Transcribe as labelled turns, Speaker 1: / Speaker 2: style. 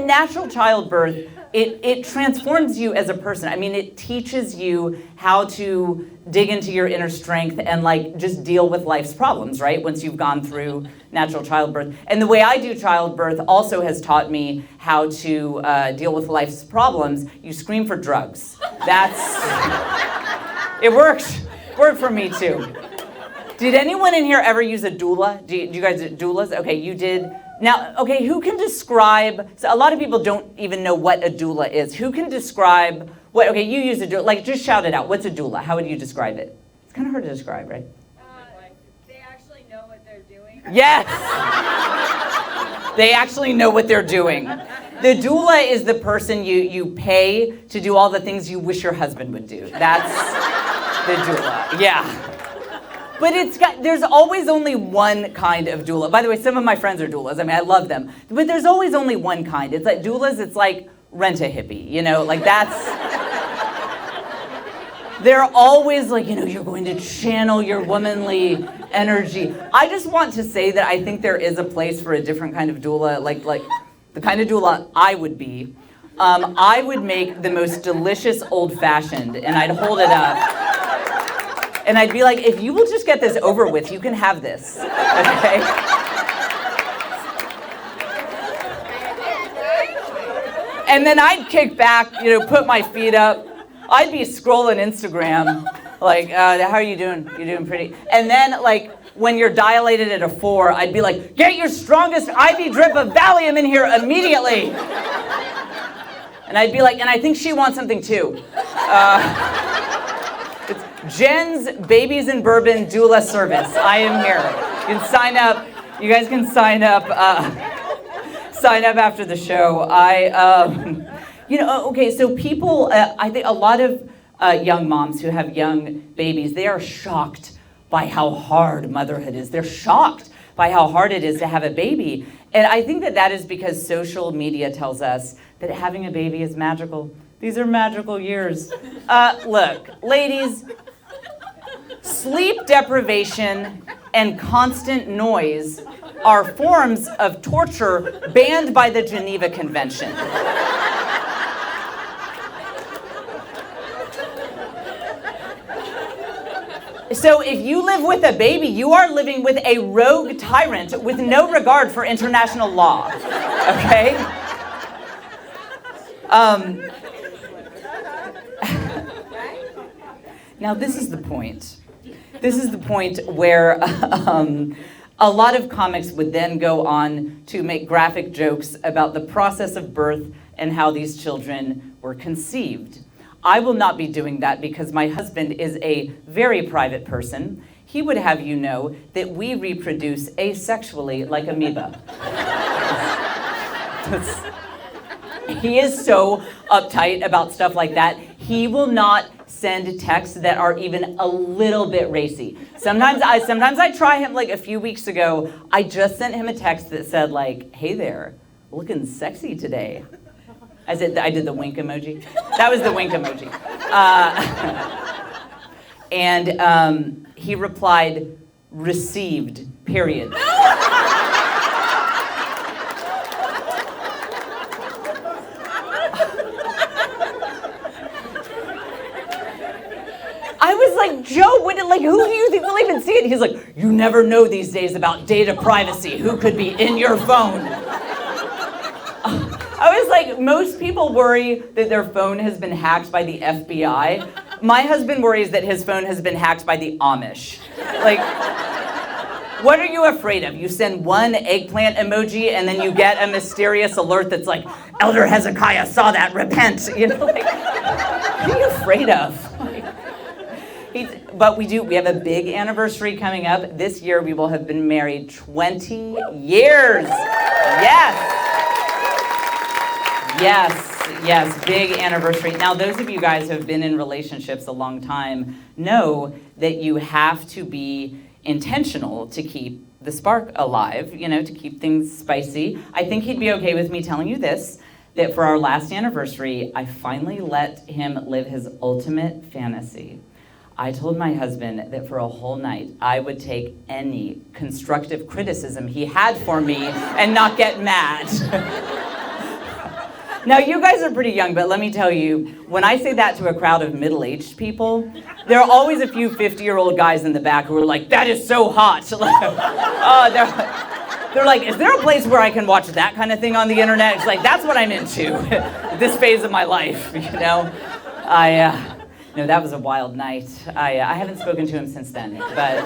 Speaker 1: in natural childbirth, it transforms you as a person. I mean, it teaches you how to dig into your inner strength and like just deal with life's problems, right? Once you've gone through natural childbirth. And the way I do childbirth also has taught me how to deal with life's problems. You scream for drugs. It worked. Worked for me too. Did anyone in here ever use a doula? Do you guys do doulas? Okay, you did. Now, okay, who can describe, so a lot of people don't even know what a doula is. Who can describe okay, you use a doula, like just shout it out. What's a doula? How would you describe it? It's kind of hard to describe, right?
Speaker 2: They actually know what they're doing.
Speaker 1: Yes! They actually know what they're doing. The doula is the person you pay to do all the things you wish your husband would do. That's the doula, yeah. But there's always only one kind of doula. By the way, some of my friends are doulas. I mean, I love them. But there's always only one kind. It's like doulas, it's like rent a hippie, you know? Like that's... They're always like, you know, you're going to channel your womanly energy. I just want to say that I think there is a place for a different kind of doula, like the kind of doula I would be. I would make the most delicious old-fashioned, and I'd hold it up. And I'd be like, if you will just get this over with, you can have this, okay? And then I'd kick back, you know, put my feet up. I'd be scrolling Instagram, like, how are you doing? You're doing pretty. And then, like, when you're dilated at a 4, I'd be like, get your strongest IV drip of Valium in here immediately. And I'd be like, and I think she wants something too. It's Jen's Babies and Bourbon Doula Service. I am here. You can sign up. You guys can sign up. Sign up after the show. You know, okay, so people, I think a lot of young moms who have young babies, they are shocked by how hard motherhood is. They're shocked by how hard it is to have a baby. And I think that is because social media tells us that having a baby is magical. These are magical years. Look, ladies, sleep deprivation and constant noise are forms of torture banned by the Geneva Convention. So if you live with a baby, you are living with a rogue tyrant with no regard for international law, okay? Now this is the point. This is the point where a lot of comics would then go on to make graphic jokes about the process of birth and how these children were conceived. I will not be doing that because my husband is a very private person. He would have you know that we reproduce asexually like amoeba. He is so uptight about stuff like that. He will not send texts that are even a little bit racy. Sometimes I try him. Like a few weeks ago, I just sent him a text that said like, "Hey there, looking sexy today." I did the wink emoji. That was the wink emoji. And he replied, "Received, period." I was like, Joe, who do you think will even see it? He's like, you never know these days about data privacy. Who could be in your phone? I was like, most people worry that their phone has been hacked by the FBI. My husband worries that his phone has been hacked by the Amish. Like, what are you afraid of? You send one eggplant emoji and then you get a mysterious alert that's like, Elder Hezekiah saw that, repent. You know, like, what are you afraid of? But we have a big anniversary coming up. This year we will have been married 20 years. Yes, big anniversary. Now, those of you guys who have been in relationships a long time know that you have to be intentional to keep the spark alive, you know, to keep things spicy. I think he'd be okay with me telling you this, that for our last anniversary, I finally let him live his ultimate fantasy. I told my husband that for a whole night, I would take any constructive criticism he had for me and not get mad. Now, you guys are pretty young, but let me tell you, when I say that to a crowd of middle-aged people, there are always a few 50-year-old guys in the back who are like, that is so hot. They're like, is there a place where I can watch that kind of thing on the internet? It's like, that's what I'm into at this phase of my life, you know? No, that was a wild night. I haven't spoken to him since then, but